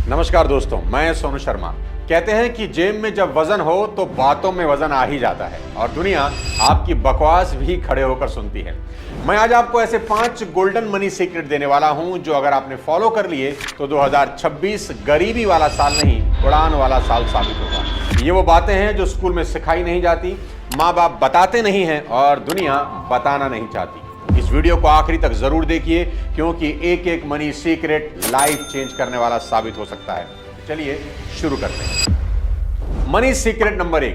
नमस्कार दोस्तों, मैं सोनू शर्मा। कहते हैं कि जेब में जब वजन हो तो बातों में वजन आ ही जाता है और दुनिया आपकी बकवास भी खड़े होकर सुनती है। मैं आज आपको ऐसे 5 गोल्डन मनी सीक्रेट देने वाला हूं जो अगर आपने फॉलो कर लिए तो 2026 गरीबी वाला साल नहीं, उड़ान वाला साल साबित होगा। ये वो बातें हैं जो स्कूल में सिखाई नहीं जाती, माँ बाप बताते नहीं हैं और दुनिया बताना नहीं चाहती। इस वीडियो को आखिरी तक जरूर देखिए क्योंकि एक एक मनी सीक्रेट लाइफ चेंज करने वाला साबित हो सकता है। चलिए शुरू करते हैं। मनी सीक्रेट नंबर 1,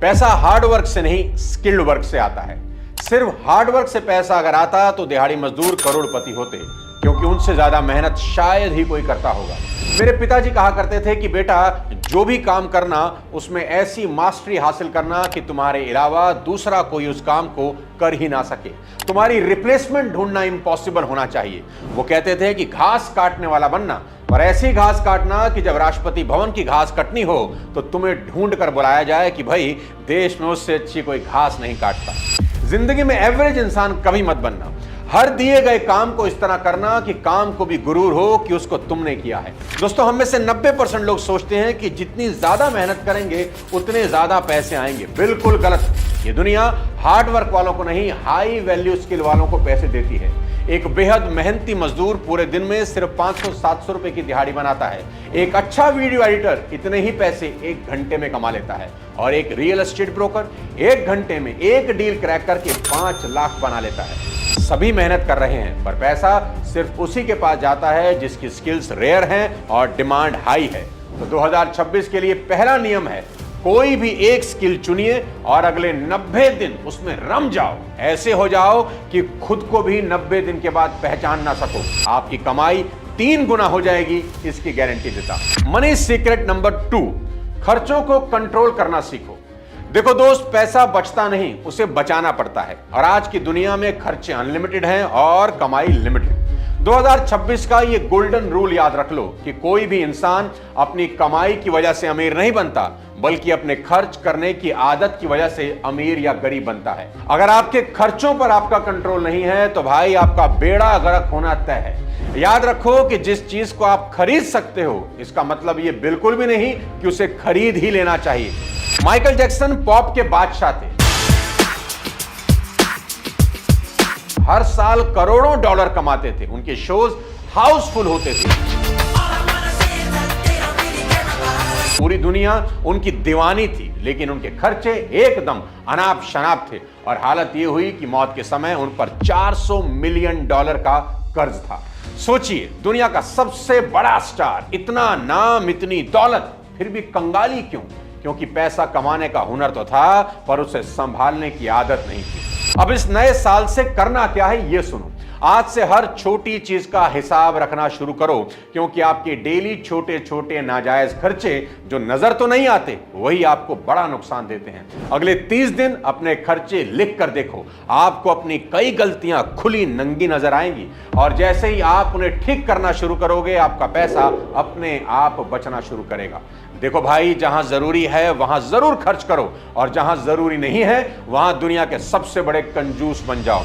पैसा हार्ड वर्क से नहीं स्किल्ड वर्क से आता है। सिर्फ हार्ड वर्क से पैसा अगर आता तो दिहाड़ी मजदूर करोड़पति होते, क्योंकि उनसे ज्यादा मेहनत शायद ही कोई करता होगा। मेरे पिताजी कहा करते थे कि बेटा, जो भी काम करना उसमें ऐसी मास्टरी हासिल करना कि तुम्हारे अलावा दूसरा कोई उस काम को कर ही ना सके। तुम्हारी रिप्लेसमेंट ढूंढना इम्पॉसिबल होना चाहिए। वो कहते थे कि घास काटने वाला बनना, और ऐसी घास काटना कि जब राष्ट्रपति भवन की घास कटनी हो तो तुम्हें ढूंढ कर बुलाया जाए कि भाई, देश में उससे अच्छी कोई घास नहीं काटता। जिंदगी में एवरेज इंसान कभी मत बनना। हर दिए गए काम को इस तरह करना कि काम को भी गुरूर हो कि उसको तुमने किया है। दोस्तों, हम में से 90% लोग सोचते हैं कि जितनी ज्यादा मेहनत करेंगे उतने ज्यादा पैसे आएंगे। बिल्कुल गलत। ये दुनिया हार्ड वर्क वालों को नहीं, हाई वैल्यू स्किल वालों को पैसे देती है। एक बेहद मेहनती मजदूर पूरे दिन में सिर्फ 500-700 रुपए की दिहाड़ी बनाता है। एक अच्छा वीडियो एडिटर इतने ही पैसे 1 घंटे में कमा लेता है और एक रियल एस्टेट ब्रोकर 1 घंटे में एक डील क्रैक करके 5 लाख बना लेता है। सभी मेहनत कर रहे हैं, पर पैसा सिर्फ उसी के पास जाता है जिसकी स्किल्स रेयर हैं और डिमांड हाई है। तो 2026 के लिए पहला नियम है, कोई भी एक स्किल चुनिए और अगले 90 दिन उसमें रम जाओ। ऐसे हो जाओ कि खुद को भी 90 दिन के बाद पहचान ना सको। आपकी कमाई 3 गुना हो जाएगी, इसकी गारंटी देता। मनी सीक्रेट नंबर 2, खर्चों को कंट्रोल करना सीखो। देखो दोस्त, पैसा बचता नहीं, उसे बचाना पड़ता है और आज की दुनिया में खर्चे अनलिमिटेड हैं और कमाई लिमिटेड। 2026 का ये गोल्डन रूल याद रख लो कि कोई भी इंसान अपनी कमाई की वजह से अमीर नहीं बनता, बल्कि अपने खर्च करने की आदत की वजह से अमीर या गरीब बनता है। अगर आपके खर्चों पर आपका कंट्रोल नहीं है तो भाई आपका बेड़ा गर्क होना तय है। याद रखो कि जिस चीज को आप खरीद सकते हो, इसका मतलब ये बिल्कुल भी नहीं कि उसे खरीद ही लेना चाहिए। माइकल जैक्सन पॉप के बादशाह थे। हर साल करोड़ों डॉलर कमाते थे। उनके शोज हाउसफुल होते थे। पूरी दुनिया उनकी दीवानी थी, लेकिन उनके खर्चे एकदम अनाप शनाप थे और हालत यह हुई कि मौत के समय उन पर $400 मिलियन का कर्ज था। सोचिए, दुनिया का सबसे बड़ा स्टार, इतना नाम, इतनी दौलत, फिर भी कंगाली क्यों? क्योंकि पैसा कमाने का हुनर तो था, पर उसे संभालने की आदत नहीं थी। अब इस नए साल से करना क्या है, यह सुनो। आज से हर छोटी चीज का हिसाब रखना शुरू करो, क्योंकि आपके डेली छोटे छोटे नाजायज खर्चे जो नजर तो नहीं आते, वही आपको बड़ा नुकसान देते हैं। अगले 30 दिन अपने खर्चे लिख कर देखो। आपको अपनी कई गलतियां खुली नंगी नजर आएंगी और जैसे ही आप उन्हें ठीक करना शुरू करोगे, आपका पैसा अपने आप बचना शुरू करेगा। देखो भाई, जहां जरूरी है वहां जरूर खर्च करो और जहां जरूरी नहीं है वहां दुनिया के सबसे बड़े कंजूस बन जाओ।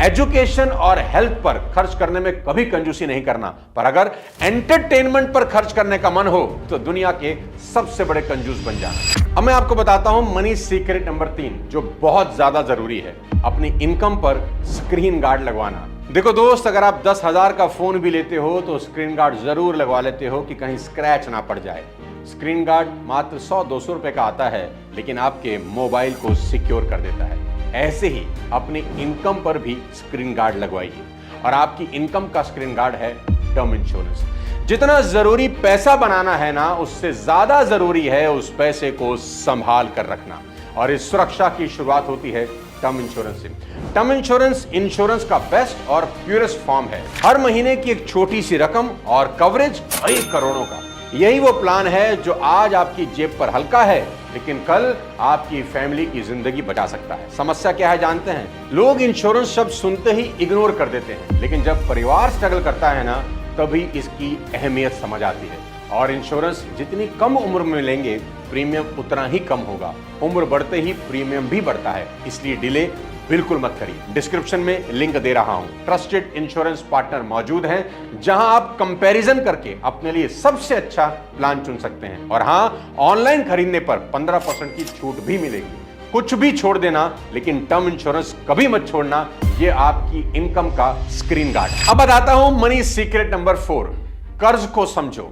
एजुकेशन और हेल्थ पर खर्च करने में कभी कंजूसी नहीं करना, पर अगर एंटरटेनमेंट पर खर्च करने का मन हो तो दुनिया के सबसे बड़े कंजूस बन जाना। अब मैं आपको बताता हूं मनी सीक्रेट नंबर 3, जो बहुत ज्यादा जरूरी है, अपनी इनकम पर स्क्रीन गार्ड लगवाना। देखो दोस्त, अगर आप 10,000 का फोन भी लेते हो तो स्क्रीन गार्ड जरूर लगवा लेते हो कि कहीं स्क्रैच ना पड़ जाए। स्क्रीन गार्ड मात्र 100-200 रुपए का आता है, लेकिन आपके मोबाइल को सिक्योर कर देता है। ऐसे ही अपनी इनकम पर भी स्क्रीन गार्ड लगवाइए और आपकी इनकम का स्क्रीन गार्ड है टर्म इंश्योरेंस। जितना जरूरी पैसा बनाना है ना, उससे ज्यादा जरूरी है उस पैसे को संभाल कर रखना, और इस सुरक्षा की शुरुआत होती है टर्म इंश्योरेंस से। टर्म इंश्योरेंस इंश्योरेंस का बेस्ट और प्योरेस्ट फॉर्म है। हर महीने की एक छोटी सी रकम और कवरेज कई करोड़ों का। यही वो प्लान है जो आज आपकी जेब पर हल्का है, लेकिन कल आपकी फैमिली की जिंदगी बचा सकता है। समस्या क्या है जानते हैं? लोग इंश्योरेंस शब्द सुनते ही इग्नोर कर देते हैं, लेकिन जब परिवार स्ट्रगल करता है ना, तभी इसकी अहमियत समझ आती है। और इंश्योरेंस जितनी कम उम्र में लेंगे, प्रीमियम उतना ही कम होगा। उम्र बढ़ते ही प्रीमियम भी बढ़ता है, इसलिए डिले बिल्कुल मत करिए। डिस्क्रिप्शन में लिंक दे रहा हूं, ट्रस्टेड इंश्योरेंस पार्टनर मौजूद हैं जहां आप कंपैरिजन करके अपने लिए सबसे अच्छा प्लान चुन सकते हैं। और हां, ऑनलाइन खरीदने पर 15% की छूट भी मिलेगी। कुछ भी छोड़ देना लेकिन टर्म इंश्योरेंस कभी मत छोड़ना, ये आपकी इनकम का स्क्रीन गार्ड। अब बताता हूं मनी सीक्रेट नंबर 4, कर्ज को समझो।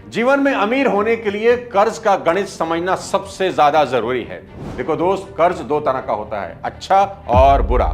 जीवन में अमीर होने के लिए कर्ज का गणित समझना सबसे ज्यादा जरूरी है। देखो दोस्त, कर्ज दो तरह का होता है, अच्छा और बुरा।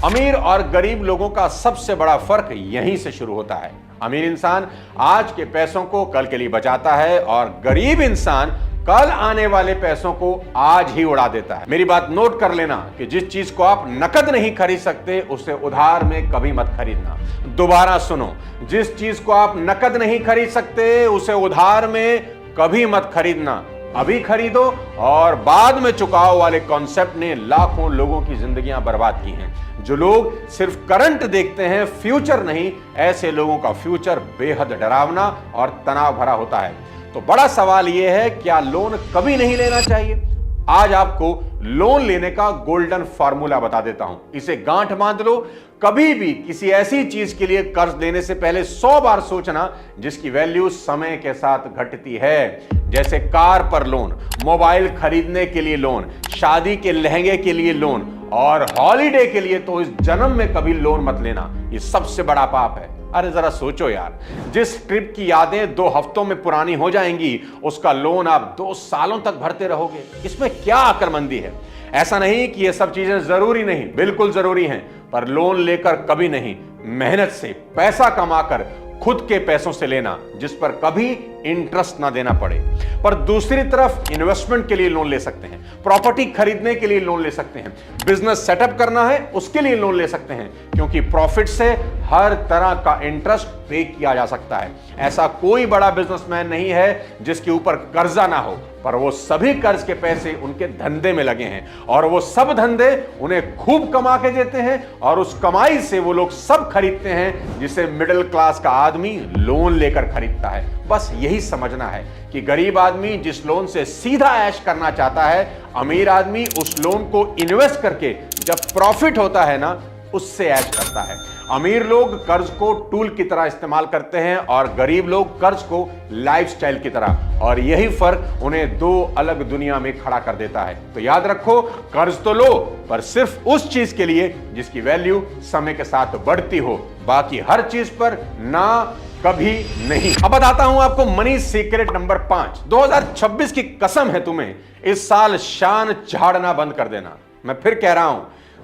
अमीर और गरीब लोगों का सबसे बड़ा फर्क यहीं से शुरू होता है। अमीर इंसान आज के पैसों को कल के लिए बचाता है और गरीब इंसान कल आने वाले पैसों को आज ही उड़ा देता है। मेरी बात नोट कर लेना कि जिस चीज को आप नकद नहीं खरीद सकते उसे उधार में कभी मत खरीदना। दोबारा सुनो, जिस चीज को आप नकद नहीं खरीद सकते उसे उधार में कभी मत खरीदना। अभी खरीदो और बाद में चुकाओ वाले कॉन्सेप्ट ने लाखों लोगों की जिंदगियां बर्बाद की हैं। जो लोग सिर्फ करंट देखते हैं, फ्यूचर नहीं, ऐसे लोगों का फ्यूचर बेहद डरावना और तनाव भरा होता है। तो बड़ा सवाल यह है, क्या लोन कभी नहीं लेना चाहिए? आज आपको लोन लेने का गोल्डन फॉर्मूला बता देता हूं, इसे गांठ बांध लो। कभी भी किसी ऐसी चीज के लिए कर्ज लेने से पहले 100 बार सोचना जिसकी वैल्यू समय के साथ घटती है। जैसे कार पर लोन, मोबाइल खरीदने के लिए लोन, शादी के लहंगे के लिए लोन और हॉलिडे के लिए तो इस जन्म में कभी लोन मत लेना, ये सबसे बड़ा पाप है। अरे जरा सोचो यार, जिस ट्रिप की यादें 2 हफ्तों में पुरानी हो जाएंगी उसका लोन आप 2 सालों तक भरते रहोगे। इसमें क्या अक्लमंदी है? ऐसा नहीं कि ये सब चीजें जरूरी नहीं, बिल्कुल जरूरी हैं, पर लोन लेकर कभी नहीं, मेहनत से पैसा कमाकर खुद के पैसों से लेना जिस पर कभी इंटरेस्ट ना देना पड़े। पर दूसरी तरफ इन्वेस्टमेंट के लिए लोन ले सकते हैं, प्रॉपर्टी खरीदने के लिए लोन ले सकते हैं, बिजनेस सेटअप करना है उसके लिए लोन ले सकते हैं, क्योंकि प्रॉफिट से हर तरह का इंटरेस्ट पे किया जा सकता है। ऐसा कोई बड़ा बिजनेसमैन नहीं है जिसके ऊपर कर्जा ना हो, पर वो सभी कर्ज के पैसे उनके धंधे में लगे हैं और वो सब धंधे उन्हें खूब कमा के देते हैं और उस कमाई से वो लोग सब खरीदते हैं जिसे मिडिल क्लास का आदमी लोन लेकर खरीदता है। बस यही समझना है कि गरीब आदमी जिस लोन से सीधा ऐश करना चाहता है, अमीर आदमी उस लोन को इन्वेस्ट करके जब प्रॉफिट होता है ना उससे ऐश करता है। अमीर लोग कर्ज को टूल की तरह इस्तेमाल करते हैं और गरीब लोग कर्ज को लाइफस्टाइल की तरह, और यही फर्क उन्हें 2 अलग दुनिया में खड़ा कर देता है। तो याद रखो, कर्ज तो लो पर सिर्फ उस चीज के लिए जिसकी वैल्यू समय के साथ बढ़ती हो, बाकी हर चीज पर ना कभी नहीं। अब बताता हूं आपको मनी सीक्रेट नंबर 5। 2026 की कसम है तुम्हें इस साल शान झाड़ना बंद कर देना। मैं फिर कह रहा हूं,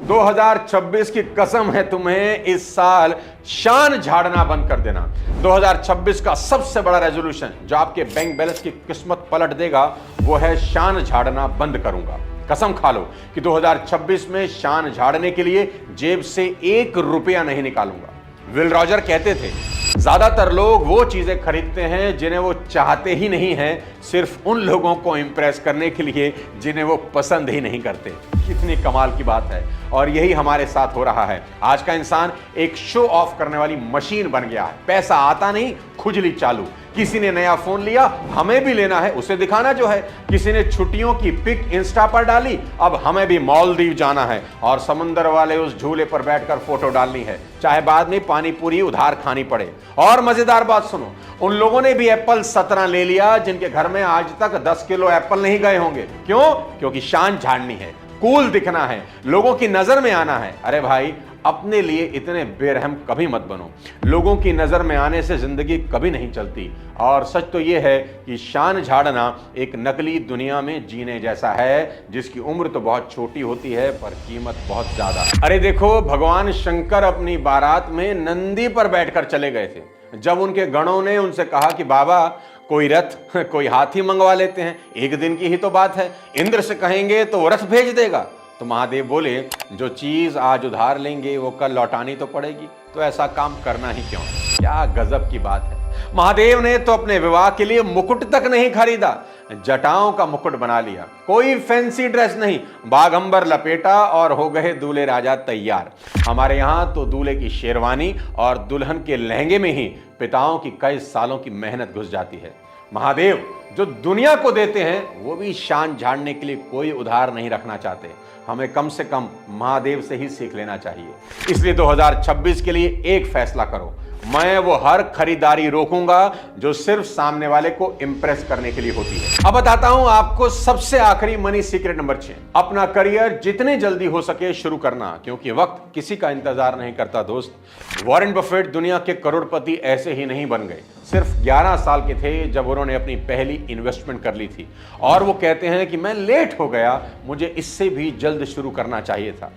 2026 की कसम है तुम्हें इस साल शान झाड़ना बंद कर देना। 2026 का सबसे बड़ा रेजोल्यूशन जो आपके बैंक बैलेंस की किस्मत पलट देगा वो है शान झाड़ना बंद करूंगा। कसम खा लो कि 2026 में शान झाड़ने के लिए जेब से 1 रुपया नहीं निकालूंगा। विल रॉजर कहते थे, ज्यादातर लोग वो चीजें खरीदते हैं जिन्हें वो चाहते ही नहीं हैं, सिर्फ उन लोगों को इंप्रेस करने के लिए जिन्हें वो पसंद ही नहीं करते। कितनी कमाल की बात है, और यही हमारे साथ हो रहा है। आज का इंसान एक शो ऑफ करने वाली मशीन बन गया है। पैसा आता नहीं, खुजली चालू। किसी ने नया फोन लिया, हमें भी लेना है, उसे दिखाना जो है। किसी ने छुट्टियों की पिक इंस्टा पर डाली, अब हमें भी मालदीव जाना है और समुंदर वाले उस झूले पर बैठकर फोटो डालनी है, चाहे बाद में पानी पूरी उधार खानी पड़े। और मजेदार बात सुनो, उन लोगों ने भी एप्पल 17 ले लिया जिनके घर में आज तक 10 किलो एप्पल नहीं गए होंगे। क्यों? क्योंकि शान झाड़नी है, कूल दिखना है, लोगों की नजर में आना है। अरे भाई, अपने लिए इतने बेरहम कभी मत बनो। लोगों की नजर में आने से जिंदगी कभी नहीं चलती। और सच तो यह है कि शान झाड़ना एक नकली दुनिया में जीने जैसा है जिसकी उम्र तो बहुत छोटी होती है पर कीमत बहुत ज्यादा। अरे देखो, भगवान शंकर अपनी बारात में नंदी पर बैठकर चले गए थे। जब उनके गणों ने उनसे कहा कि बाबा कोई रथ, कोई हाथी मंगवा लेते हैं, एक दिन की ही तो बात है, इंद्र से कहेंगे तो वो रथ भेज देगा। तो महादेव बोले, जो चीज आज उधार लेंगे वो कल लौटानी तो पड़ेगी, तो ऐसा काम करना ही क्यों। क्या गजब की बात है। महादेव ने तो अपने विवाह के लिए मुकुट तक नहीं खरीदा, जटाओं का मुकुट बना लिया। कोई फैंसी ड्रेस नहीं, बागंबर लपेटा और हो गए दूल्हे राजा तैयार। हमारे यहाँ तो दूल्हे की शेरवानी और दुल्हन के लहंगे में ही पिताओं की कई सालों की मेहनत घुस जाती है। महादेव जो दुनिया को देते हैं वो भी शान झाड़ने के लिए कोई उधार नहीं रखना चाहते। हमें कम से कम महादेव से ही सीख लेना चाहिए। इसलिए 2026 के लिए एक फैसला करो, मैं वो हर खरीदारी रोकूंगा जो सिर्फ सामने वाले को इंप्रेस करने के लिए होती है। अब बताता हूं आपको सबसे आखिरी मनी सीक्रेट नंबर 6, अपना करियर जितने जल्दी हो सके शुरू करना, क्योंकि वक्त किसी का इंतजार नहीं करता दोस्त। वॉरेन बफेट दुनिया के करोड़पति ऐसे ही नहीं बन गए, सिर्फ 11 साल के थे जब उन्होंने अपनी पहली इन्वेस्टमेंट कर ली थी। और वो कहते हैं कि मैं लेट हो गया, मुझे इससे भी जल्द शुरू करना चाहिए था।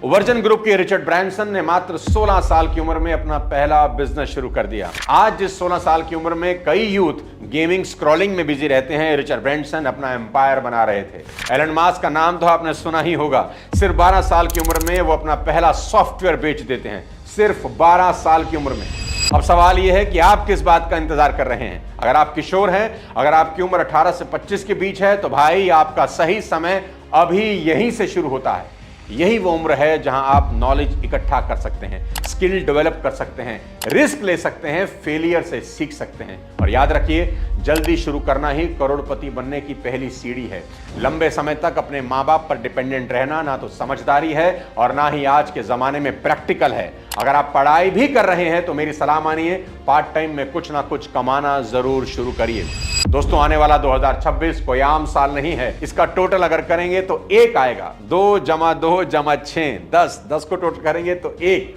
वर्जिन ग्रुप के रिचर्ड ब्रांसन ने मात्र 16 साल की उम्र में अपना पहला बिजनेस शुरू कर दिया। आज जिस 16 साल की उम्र में कई यूथ गेमिंग स्क्रॉलिंग में बिजी रहते हैं, रिचर्ड ब्रांसन अपना एम्पायर बना रहे थे। एलन मस्क का नाम तो आपने सुना ही होगा, सिर्फ 12 साल की उम्र में वो अपना पहला सॉफ्टवेयर बेच देते हैं, सिर्फ 12 साल की उम्र में। अब सवाल यह है कि आप किस बात का इंतजार कर रहे हैं? अगर आप किशोर हैं, अगर आपकी उम्र 18 से 25 के बीच है, तो भाई आपका सही समय अभी यहीं से शुरू होता है। यही वो उम्र है जहां आप नॉलेज इकट्ठा कर सकते हैं, स्किल डेवलप कर सकते हैं, रिस्क ले सकते हैं, फेलियर से सीख सकते हैं। और याद रखिए, जल्दी शुरू करना ही करोड़पति बनने की पहली सीढ़ी है। लंबे समय तक अपने माँ बाप पर डिपेंडेंट रहना ना तो समझदारी है और ना ही आज के जमाने में प्रैक्टिकल है। अगर आप पढ़ाई भी कर रहे हैं तो मेरी सलाह मानिए, पार्ट टाइम में कुछ ना कुछ कमाना जरूर शुरू करिए। दोस्तों, आने वाला 2026 कोई आम साल नहीं है। इसका टोटल अगर करेंगे तो 1 आएगा। 2 + 2 = 6, 10 को टोटल करेंगे तो 1।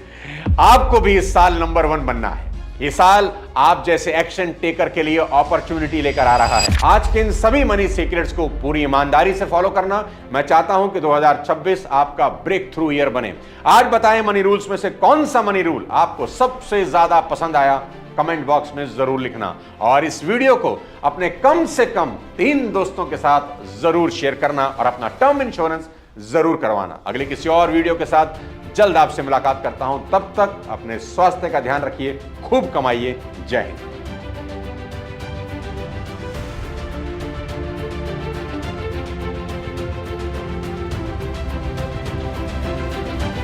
आपको भी इस साल नंबर 1 बनना है। ये साल आप जैसे एक्शन टेकर के लिए अपॉर्चुनिटी लेकर आ रहा है। आज के इन सभी मनी सीक्रेट्स को पूरी ईमानदारी से फॉलो करना। मैं चाहता हूं कि 2026 आपका ब्रेक थ्रू ईयर बने। आज बताएं मनी रूल्स में से कौन सा मनी रूल आपको सबसे ज्यादा पसंद आया? कमेंट बॉक्स में जरूर लिखना और इस वीडियो को अपने कम से कम 3 दोस्तों के साथ जरूर शेयर करना और अपना टर्म इंश्योरेंस जरूर करवाना। अगले किसी और वीडियो के साथ जल्द आपसे मुलाकात करता हूं। तब तक अपने स्वास्थ्य का ध्यान रखिए, खूब कमाइए। जय हिंद।